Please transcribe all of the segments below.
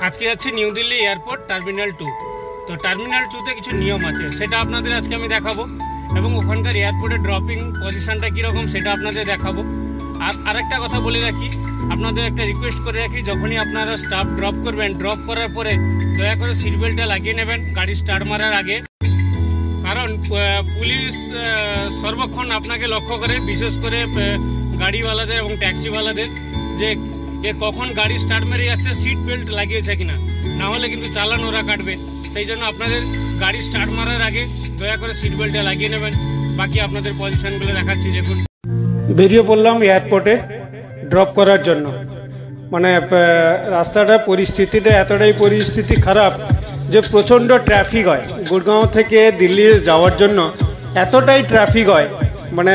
আজকে যাচ্ছি new Delhi airport terminal 2। তো টার্মিনাল 2তে কিছু নিয়ম আছে, সেটা আপনাদের আজকে আমি দেখাবো, এবং ওখানকার এয়ারপোর্টের ড্রপিং পজিশনটা কীরকম সেটা আপনাদের দেখাবো। আর আরেকটা কথা বলে রাখি, আপনাদের একটা রিকোয়েস্ট করে রাখি, যখনই আপনারা স্টাফ ড্রপ করবেন, ড্রপ করার পরে দয়া করে সিট বেল্টটা লাগিয়ে নেবেন গাড়ি স্টার্ট মারার আগে। কারণ পুলিশ সর্বক্ষণ আপনাকে লক্ষ্য করে, বিশেষ করে গাড়িওয়ালাদের এবং ট্যাক্সিওয়ালাদের, যে কখন গাড়ি স্টার্ট মেরে যাচ্ছে, সিট বেল্ট লাগিয়েছে কিনা, না হলে কিন্তু চালান ওরা কাটবে। সেই জন্য আপনাদের গাড়ি স্টার্ট মারার আগে দয়া করে সিট বেল্টটা লাগিয়ে নেবেন। বাকি আপনাদের পজিশনগুলো দেখাচ্ছি, দেখুন। বেরিয়ে পড়লাম এয়ারপোর্টে ড্রপ করার জন্য। মানে রাস্তাটার পরিস্থিতিটা এতটাই পরিস্থিতি খারাপ যে প্রচণ্ড ট্রাফিক হয়। গুড়গাঁও থেকে দিল্লি যাওয়ার জন্য এতটাই ট্রাফিক হয়, মানে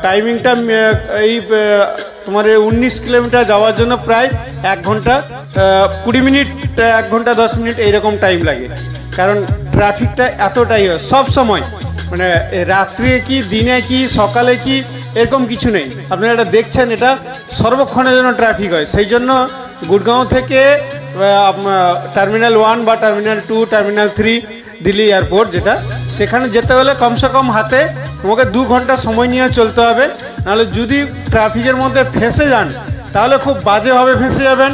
টাইমিংটা এই তোমার 19 কিলোমিটার যাওয়ার জন্য প্রায় 1 ঘন্টা 20 মিনিট, 1 ঘন্টা 10 মিনিট এইরকম টাইম লাগে। কারণ ট্রাফিকটা এতটাই হয় সব সময়, মানে রাত্রে কি দিনে কি সকালে কি এরকম কিছু নেই। আপনারা এটা দেখছেন, এটা সর্বক্ষণের জন্য ট্রাফিক হয়। সেই জন্য গুড়গাঁও থেকে টার্মিনাল 1 বা টার্মিনাল 2, টার্মিনাল 3 দিল্লি এয়ারপোর্ট যেটা, সেখানে যেতে হলে কমসে কম হাতে তোমাকে 2 ঘন্টা সময় নিয়ে চলতে হবে। নাহলে যদি ট্রাফিকের মধ্যে ফেঁসে যান তাহলে খুব বাজেভাবে ফেঁসে যাবেন,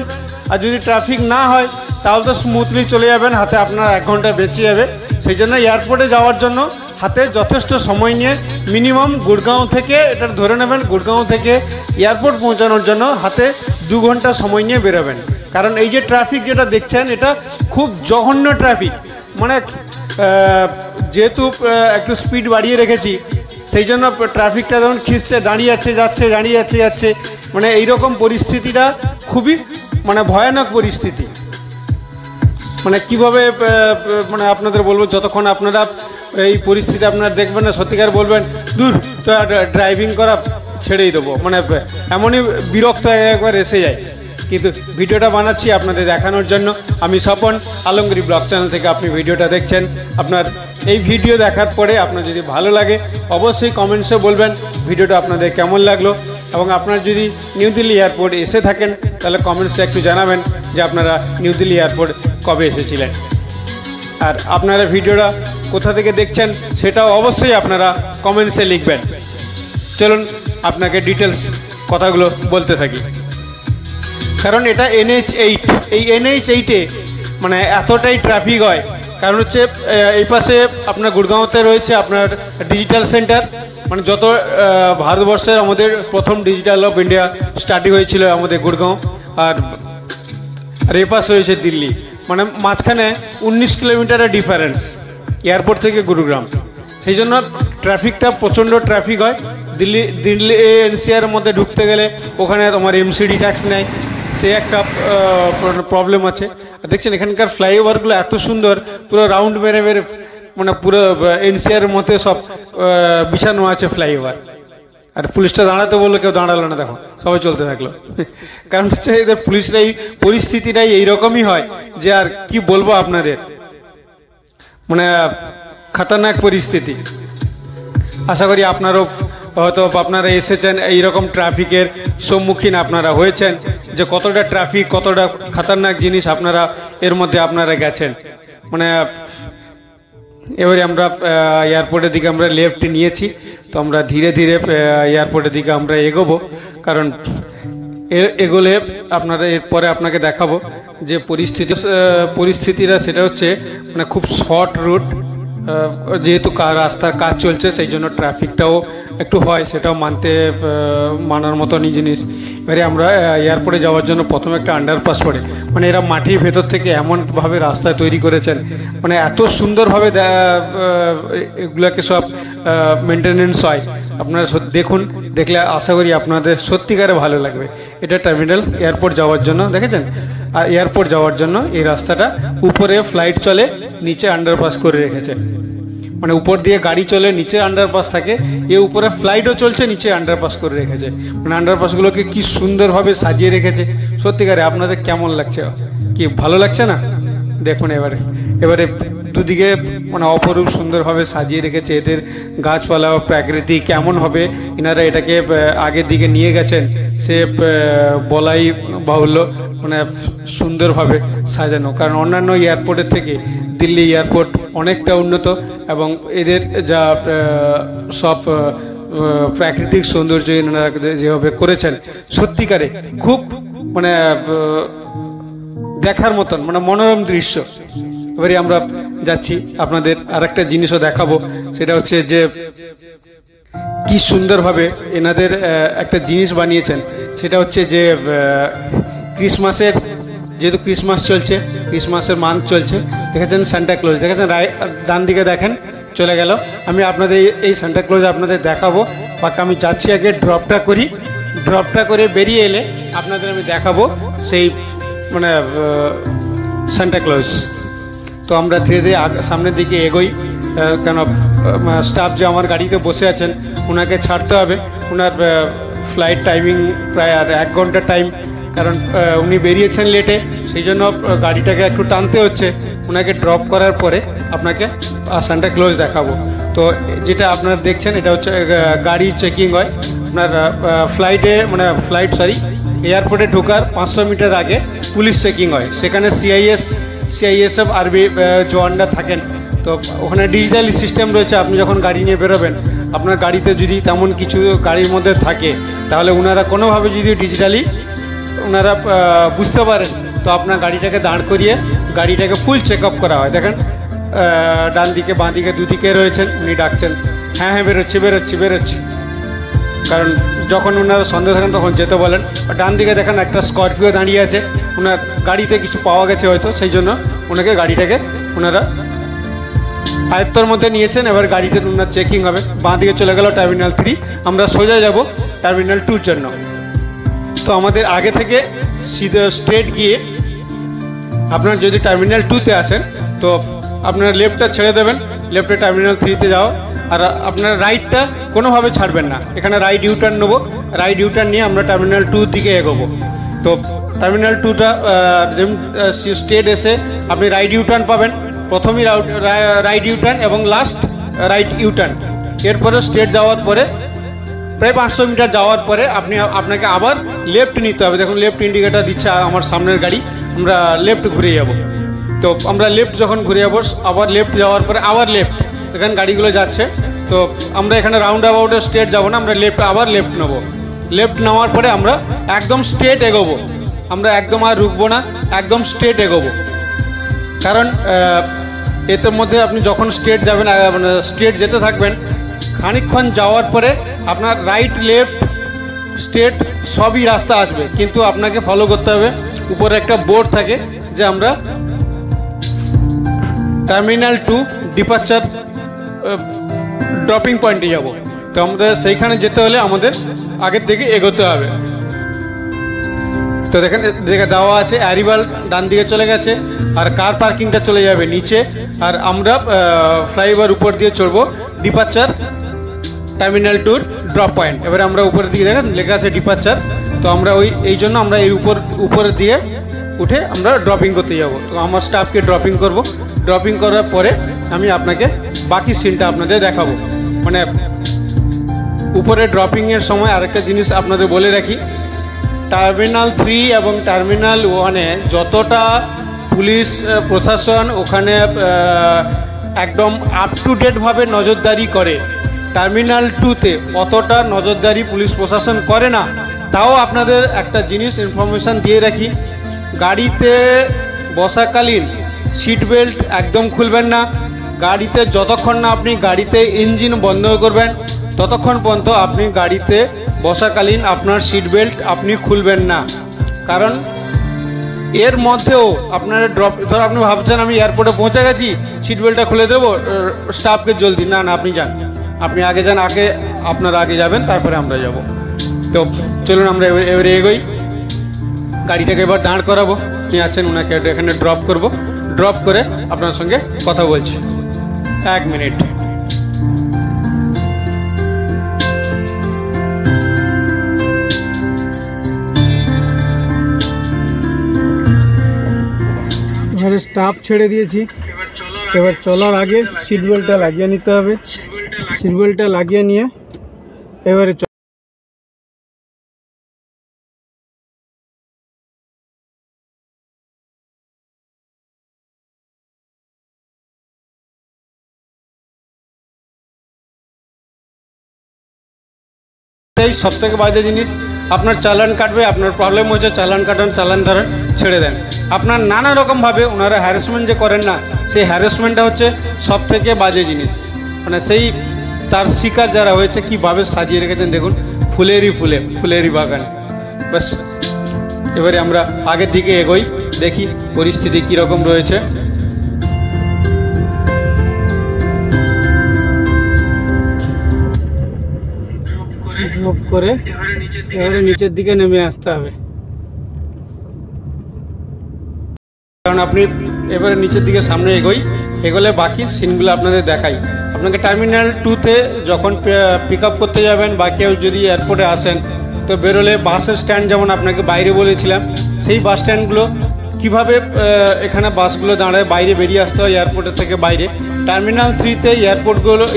আর যদি ট্রাফিক না হয় তাহলে তো স্মুথলি চলে যাবেন, হাতে আপনার 1 ঘন্টা বেঁচে যাবে। সেই জন্য এয়ারপোর্টে যাওয়ার জন্য হাতে যথেষ্ট সময় নিয়ে মিনিমাম গুড়গাঁও থেকে, এটা ধরে নেবেন গুড়গাঁও থেকে এয়ারপোর্ট পৌঁছানোর জন্য হাতে 2 ঘন্টা সময় নিয়ে বেরোবেন। কারণ এই যে ট্রাফিক যেটা দেখছেন, এটা খুব জঘন্য ট্রাফিক। মানে যেহেতু একটু স্পিড বাড়িয়ে রেখেছি, সেই জন্য ট্রাফিকটা যখন খিঁচছে, দাঁড়িয়ে যাচ্ছে, দাঁড়িয়ে যাচ্ছে, মানে এইরকম পরিস্থিতিটা খুবই মানে ভয়ানক পরিস্থিতি। মানে কিভাবে মানে আপনাদের বলবো, যতক্ষণ আপনারা এই পরিস্থিতি আপনারা দেখবেন না, সত্যিকার বলবেন দূর তো ড্রাইভিং করা ছেড়েই দেবো। মানে এমনই বিরক্ত একবার এসে যায়। কিন্তু ভিডিওটা বানাচ্ছি আপনাদের দেখানোর জন্য। আমি স্বপন, আলমগিরি ব্লগ চ্যানেল থেকে আপনি ভিডিওটা দেখছেন। আপনার এই ভিডিও দেখার পরে আপনার যদি ভালো লাগে অবশ্যই কমেন্টসে বলবেন ভিডিওটা আপনাদের কেমন লাগলো, এবং আপনারা যদি নিউ দিল্লি এয়ারপোর্ট এসে থাকেন তাহলে কমেন্টসে একটু জানাবেন যে আপনারা নিউ দিল্লি এয়ারপোর্ট কবে এসেছিলেন। আর আপনারা ভিডিওটা কোথা থেকে দেখছেন সেটাও অবশ্যই আপনারা কমেন্টসে লিখবেন। চলুন আপনাকে ডিটেলস কথাগুলো বলতে থাকি। কারণ এটা NH8, এই NH8-এ মানে এতটাই ট্রাফিক হয়, কারণ হচ্ছে এই পাশে আপনার গুড়গাঁওতে রয়েছে আপনার ডিজিটাল সেন্টার, মানে যত ভারতবর্ষের আমাদের প্রথম ডিজিটাল অফ ইন্ডিয়া স্টার্টিং হয়েছিল আমাদের গুড়গাঁও, আর এই পাশে রয়েছে দিল্লি। মানে মাঝখানে 19 কিলোমিটারের ডিফারেন্স এয়ারপোর্ট থেকে গুরুগ্রাম। সেই জন্য ট্রাফিকটা প্রচণ্ড ট্রাফিক হয়। দিল্লি NCR মধ্যে ঢুকতে গেলে ওখানে তোমার MCD ট্যাক্স নেয়, সে একটা প্রবলেম আছে। দেখছেন এখানকার ফ্লাইওভারগুলো এত সুন্দর, পুরো রাউন্ড মেরে মেরে, মানে পুরো NCR মধ্যে সব বিছানো আছে ফ্লাইওভার। আর পুলিশটা দাঁড়াতে বললো, কেউ দাঁড়ালো না, দেখো সবাই চলতে থাকলো। কারণ হচ্ছে এদের পুলিশরাই পরিস্থিতিটাই এইরকমই হয় যে আর কি বলবো আপনাদের, মানে খতরনাক পরিস্থিতি। আশা করি আপনারও হয়তো আপনারা এসেছেন, এইরকম ট্রাফিকের সম্মুখীন আপনারা হয়েছেন, যে কতটা ট্রাফিক, কতটা খতরনাক জিনিস আপনারা এর মধ্যে আপনারা গেছেন। মানে এবারে আমরা এয়ারপোর্টের দিকে আমরা লেফট নিয়েছি, তো আমরা ধীরে ধীরে এয়ারপোর্টের দিকে আমরা এগোবো। কারণ এগোলে আপনারা এরপরে আপনাকে দেখাবো যে পরিস্থিতিটা, সেটা হচ্ছে মানে খুব শর্ট রুট, যেহেতু রাস্তার কাজ চলছে সেই জন্য ট্রাফিকটাও একটু হয়, সেটাও মানার মতনই জিনিস। এবারে আমরা এয়ারপোর্টে যাওয়ার জন্য প্রথমে একটা আন্ডারপাস পড়ে, মানে এরা মাটির ভেতর থেকে এমনভাবে রাস্তা তৈরি করেছেন, মানে এত সুন্দরভাবে এগুলোকে সব মেনটেনেন্স হয়। আপনারা দেখুন, দেখলে আশা করি আপনাদের সত্যিকারে ভালো লাগবে। এটা টার্মিনাল এয়ারপোর্ট যাওয়ার জন্য, দেখেছেন। আর এয়ারপোর্ট যাওয়ার জন্য এই রাস্তাটা উপরে ফ্লাইট চলে, নিচে আন্ডারপাস করে রেখেছে। মানে উপর দিয়ে গাড়ি চলে, নিচে আন্ডারপাস থাকে, এ উপরে ফ্লাইটও চলছে, নিচে আন্ডারপাস করে রেখেছে। মানে আন্ডারপাসগুলোকে কি সুন্দরভাবে সাজিয়ে রেখেছে, সত্যিকারে আপনাদের কেমন লাগছে, কি ভালো লাগছে না? দেখুন এবারে দুদিকে মানে অপরূপ সুন্দরভাবে সাজিয়ে রেখেছে। এদের গাছপালা প্রাকৃতিক কেমন হবে এনারা এটাকে আগের দিকে নিয়ে গেছেন সে বলাই বাহুল্য, মানে সুন্দরভাবে সাজানো। কারণ অন্যান্য এয়ারপোর্টের থেকে দিল্লি এয়ারপোর্ট অনেকটা উন্নত এবং এদের যা সব প্রাকৃতিক সৌন্দর্য এনারা যেভাবে করেছেন সত্যিকারে খুব মানে দেখার মতন, মানে মনোরম দৃশ্য। এবারে আমরা যাচ্ছি, আপনাদের আরেকটা জিনিসও দেখাবো, সেটা হচ্ছে যে কি সুন্দরভাবে এনাদের একটা জিনিস বানিয়েছেন। সেটা হচ্ছে যে ক্রিসমাসের, যেহেতু ক্রিসমাস চলছে, ক্রিসমাসের মান্থ চলছে, দেখেছেন সান্টা ক্লজ, দেখেছেন ডান দিকে দেখেন চলে গেল। আমি আপনাদের এই সান্টা ক্লজ আপনাদের দেখাবো, বাকি আমি যাচ্ছি আগে ড্রপটা করে বেরিয়ে এলে আপনাদের আমি দেখাবো সেই মানে সান্টা ক্লজ। তো আমরা ধীরে ধীরে সামনের দিকে এগোই, কেন স্টাফ যে আমার গাড়িতে বসে আছেন ওনাকে ছাড়তে হবে। ওনার ফ্লাইট টাইমিং প্রায় আর 1 ঘন্টা টাইম, কারণ উনি বেরিয়েছেন লেটে, সেই জন্য গাড়িটাকে একটু টানতে হচ্ছে। ওনাকে ড্রপ করার পরে আপনাকে সান্টা ক্লজ দেখাবো। তো যেটা আপনারা দেখছেন এটা হচ্ছে গাড়ি চেকিং হয় আপনার এয়ারপোর্টে ঢোকার 500 মিটার আগে পুলিশ চেকিং হয়। সেখানে সিআইএসএফ আরবি জওয়ানরা থাকেন। তো ওখানে ডিজিটালি সিস্টেম রয়েছে। আপনি যখন গাড়ি নিয়ে বেরোবেন, আপনার গাড়িতে যদি তেমন কিছু গাড়ির মধ্যে থাকে, তাহলে ওনারা কোনোভাবে যদি ডিজিটালি ওনারা বুঝতে পারেন, তো আপনার গাড়িটাকে দাঁড় করিয়ে গাড়িটাকে ফুল চেক আপ করা হয়। দেখেন ডান দিকে বাঁ দিকে দুদিকে রয়েছেন, উনি ডাকছেন হ্যাঁ বেরোচ্ছি। কারণ যখন ওনারা সন্দেহ থাকেন তখন যেতে বলেন। ডান দিকে দেখেন একটা স্করপিও দাঁড়িয়ে আছে, ওনার গাড়িতে কিছু পাওয়া গেছে হয়তো, সেই জন্য ওনাকে গাড়িটাকে ওনারা আয়ত্তর মধ্যে নিয়েছেন। এবার গাড়িতে ওনার চেকিং হবে। বাঁ দিকে চলে গেল টার্মিনাল 3, আমরা সোজা যাব টার্মিনাল 2-র জন্য। তো আমাদের আগে থেকে সিধা স্ট্রেট গিয়ে আপনার যদি টার্মিনাল 2-তে আসেন তো আপনার লেফটটা ছেড়ে দেবেন, লেফটে টার্মিনাল 3-তে যাও। আর আপনার রাইটটা কোনোভাবে ছাড়বেন না, এখানে রাইট ইউটার্ন নেবো। রাইট ইউটার্ন নিয়ে আমরা টার্মিনাল 2-র দিকে এগোবো। তো টার্মিনাল 2টা যেমন স্ট্রেট এসে আপনি রাইট ইউটার্ন পাবেন, প্রথমেই রাইট ইউটার্ন এবং লাস্ট রাইট ইউটার্ন। এরপরে স্ট্রেট যাওয়ার পরে প্রায় 500 মিটার যাওয়ার পরে আপনাকে আবার লেফট নিতে হবে। দেখুন লেফট ইন্ডিকেটার দিচ্ছে আমার সামনের গাড়ি, আমরা লেফট ঘুরে যাব। তো আমরা লেফট যখন ঘুরে যাবো, আবার লেফট যাওয়ার পরে আবার লেফট, এখানে গাড়িগুলো যাচ্ছে। তো আমরা এখানে রাউন্ড অ্যাবাউটে স্ট্রেট যাবো না, আমরা আবার লেফট নেবো। লেফট নেওয়ার পরে আমরা একদম স্ট্রেট এগোবো, আমরা একদম আর রুকবো না, একদম স্ট্রেট এগোবো। কারণ এর মধ্যে আপনি যখন স্ট্রেট যাবেন, মানে স্ট্রেট যেতে থাকবেন, খানিকক্ষণ যাওয়ার পরে আপনার রাইট লেফট স্ট্রেট সবই রাস্তা আসবে, কিন্তু আপনাকে ফলো করতে হবে। উপরে একটা বোর্ড থাকে যে আমরা টার্মিনাল 2 ডিপারচার ড্রপিং পয়েন্টে যাব। তো আমাদের সেইখানে যেতে হলে আমাদের আগের থেকে এগোতে হবে। তো দেখেন যেটা দেওয়া আছে অ্যারিভাল ডান দিকে চলে গেছে, আর কার পার্কিংটা চলে যাবে নিচে, আর আমরা ফ্লাইওভার উপর দিয়ে চড়বো ডিপারচার টার্মিনাল 2 ড্রপ পয়েন্ট। এবারে আমরা উপরের দিকে দেখেন লেখা আছে ডিপারচার। তো আমরা এই জন্য আমরা এই উপরের দিয়ে উঠে আমরা ড্রপিং করতে যাব। তো আমার স্টাফকে ড্রপিং করব। ড্রপিং করার পরে আমি আপনাকে বাকি সিনটা আপনাদের দেখাবো। মানে উপরে ড্রপিংয়ের সময় আরেকটা জিনিস আপনাদের বলে রাখি, টার্মিনাল 3 এবং টার্মিনাল 1-এ যতটা পুলিশ প্রশাসন ওখানে একদম আপ টু ডেটভাবে নজরদারি করে, টার্মিনাল 2-তে অতটা নজরদারি পুলিশ প্রশাসন করে না। তাও আপনাদের একটা জিনিস ইনফরমেশান দিয়ে রাখি, গাড়িতে বসাকালীন সিট বেল্ট একদম খুলবেন না। গাড়িতে যতক্ষণ না আপনি গাড়িতে ইঞ্জিন বন্ধ করবেন ততক্ষণ পর্যন্ত আপনি গাড়িতে বসাকালীন আপনার সিট বেল্ট আপনি খুলবেন না। কারণ এর মধ্যেও আপনার ধর আপনি ভাবছেন আমি এয়ারপোর্টে পৌঁছে গেছি, সিট বেল্টটা খুলে দেবো স্টাফকে জলদি, না আপনি যান, আপনি আগে যান, আপনারা আগে যাবেন, তারপরে আমরা যাব। তো চলুন আমরা এবারে এগোই। গাড়িটাকে এবার দাঁড় করাবো, আপনি আছেন ওনাকে এখানে ড্রপ করব। ড্রপ করে আপনার সঙ্গে কথা বলছি। 1 মিনিট। এবারে স্টাফ ছেড়ে দিয়েছি, এবার চলার এবার চলার আগে সিট বেল্টটা লাগিয়ে নিতে হবে। সিট বেল্টটা লাগিয়ে নিয়ে এবারে সব থেকে বাজে জিনিস, আপনার চালান কাটবে, আপনার প্রবলেম হচ্ছে চালান কাটান, চালান ধরেন, ছেড়ে দেন। আপনার নানা রকমভাবে ওনারা হ্যারাসমেন্ট যে করেন না, সেই হ্যারাসমেন্টটা হচ্ছে সব থেকে বাজে জিনিস। মানে সেই তার শিকার যারা হয়েছে কীভাবে সাজিয়ে রেখেছেন দেখুন, ফুলেরই বাগান। বাস এবারে আমরা আগের দিকে এগোই, দেখি পরিস্থিতি কীরকম রয়েছে। ড্রপ করে এবারে নিচের দিকে নেমে আসতে হবে। কারণ আপনি এবারে নিচের দিকে সামনে এগোলে বাকি সিনগুলো আপনাদের দেখাই। আপনাকে টার্মিনাল 2-তে যখন পিক আপ করতে যাবেন বা কেউ যদি এয়ারপোর্টে আসেন, তো বেরোলে বাসের স্ট্যান্ড যেমন আপনাকে বাইরে বলেছিলাম, সেই বাস স্ট্যান্ডগুলো কীভাবে এখানে বাসগুলো দাঁড়ায় বাইরে বেরিয়ে আসতে হয় এয়ারপোর্টের থেকে বাইরে। টার্মিনাল 3-তে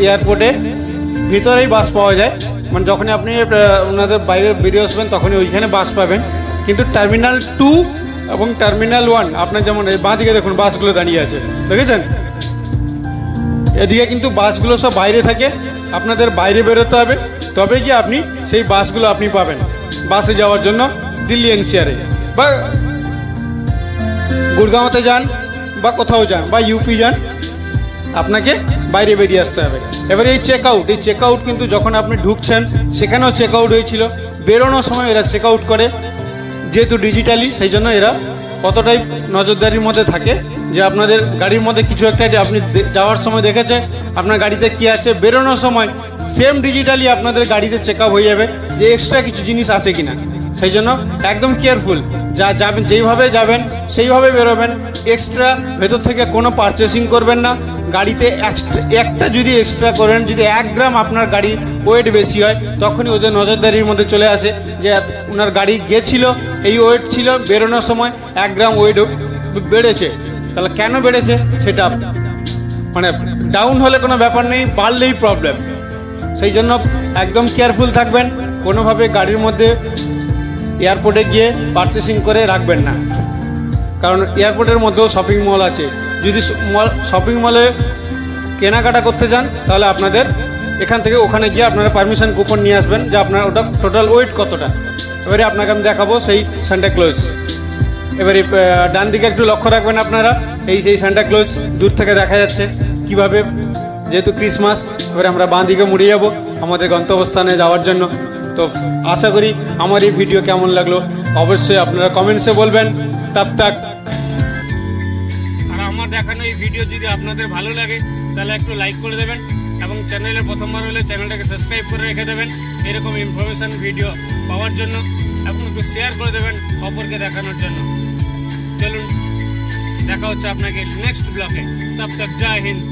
এয়ারপোর্টে ভিতরেই বাস পাওয়া যায়, মানে যখনই আপনি ওনাদের বাইরে বেরিয়ে আসবেন তখনই ওইখানে বাস পাবেন। কিন্তু টার্মিনাল 2 এবং টার্মিনাল 1 আপনার যেমন এই বাঁ দিকে দেখুন বাসগুলো দাঁড়িয়ে আছে, দেখেছেন? এদিকে কিন্তু বাসগুলো সব বাইরে থাকে, আপনাদের বাইরে বেরোতে হবে, তবে কি আপনি সেই বাসগুলো আপনি পাবেন বাসে যাওয়ার জন্য। দিল্লি এনসিআরে বা গুড়গাঁওতে যান বা কোথাও যান বা ইউপি যান, আপনাকে বাইরে বেরিয়ে আসতে হবে। এবারে এই চেক আউট কিন্তু যখন আপনি ঢুকছেন সেখানেও চেক আউট হয়েছিল, বেরোনোর সময় এরা চেক আউট করে। যেহেতু ডিজিটালি, সেই জন্য এরা কতটাই নজরদারির মধ্যে থাকে যে আপনাদের গাড়ির মধ্যে কিছু একটা আপনি যাওয়ার সময় দেখেছে আপনার গাড়িতে কি আছে, বেরোনোর সময় সেম ডিজিটালি আপনাদের গাড়িতে চেক আপ হয়ে যাবে যে এক্সট্রা কিছু জিনিস আছে কিনা। সেই জন্য একদম কেয়ারফুল, যাবেন যেইভাবে যাবেন সেইভাবে বেরোবেন। এক্সট্রা ভেতর থেকে কোনো পারচেসিং করবেন না। গাড়িতে একটা যদি এক্সট্রা করেন, যদি 1 গ্রাম আপনার গাড়ি ওয়েট বেশি হয়, তখনই ওদের নজরদারির মধ্যে চলে আসে যে ওনার গাড়ি গেছিল এই ওয়েট ছিল, বেরোনোর সময় 1 গ্রাম ওয়েট বেড়েছে। তাহলে কেন বেড়েছে সেটা মানে ডাউন হলে কোনো ব্যাপার নেই, বাড়লেই প্রবলেম। সেই জন্য একদম কেয়ারফুল থাকবেন, কোনোভাবে গাড়ির মধ্যে এয়ারপোর্টে গিয়ে পারচেসিং করে রাখবেন না। কারণ এয়ারপোর্টের মধ্যেও শপিং মল আছে, যদি শপিং মলে কেনাকাটা করতে যান তাহলে আপনাদের এখান থেকে ওখানে গিয়ে আপনারা পারমিশন কুপন নিয়ে আসবেন যে আপনার ওটা টোটাল ওয়েট কতটা। এবারে আপনাকে আমি দেখাবো সেই সান্টাক্লজ। এবারে ডান দিকে একটু লক্ষ্য রাখবেন আপনারা, সেই সান্টাক্লজ দূর থেকে দেখা যাচ্ছে কিভাবে, যেহেতু ক্রিসমাস। এবারে আমরা বাঁ দিকে মুড়ে যাব আমাদের গন্তব্যস্থানে যাওয়ার জন্য। তো আশা করি আমার এই ভিডিও কেমন লাগলো অবশ্যই আপনারা কমেন্টসে বলবেন। তব তক। আর আমার দেখানো এই ভিডিও যদি আপনাদের ভালো লাগে তাহলে একটু লাইক করে দেবেন এবং চ্যানেলে প্রথমবার হলে চ্যানেলটাকে সাবস্ক্রাইব করে রেখে দেবেন এরকম ইনফরমেশন ভিডিও পাওয়ার জন্য, এবং একটু শেয়ার করে দেবেন অপরকে দেখানোর জন্য। চলুন দেখা হচ্ছে আপনাকে নেক্সট ব্লগে। তব তক জয় হিন্দ।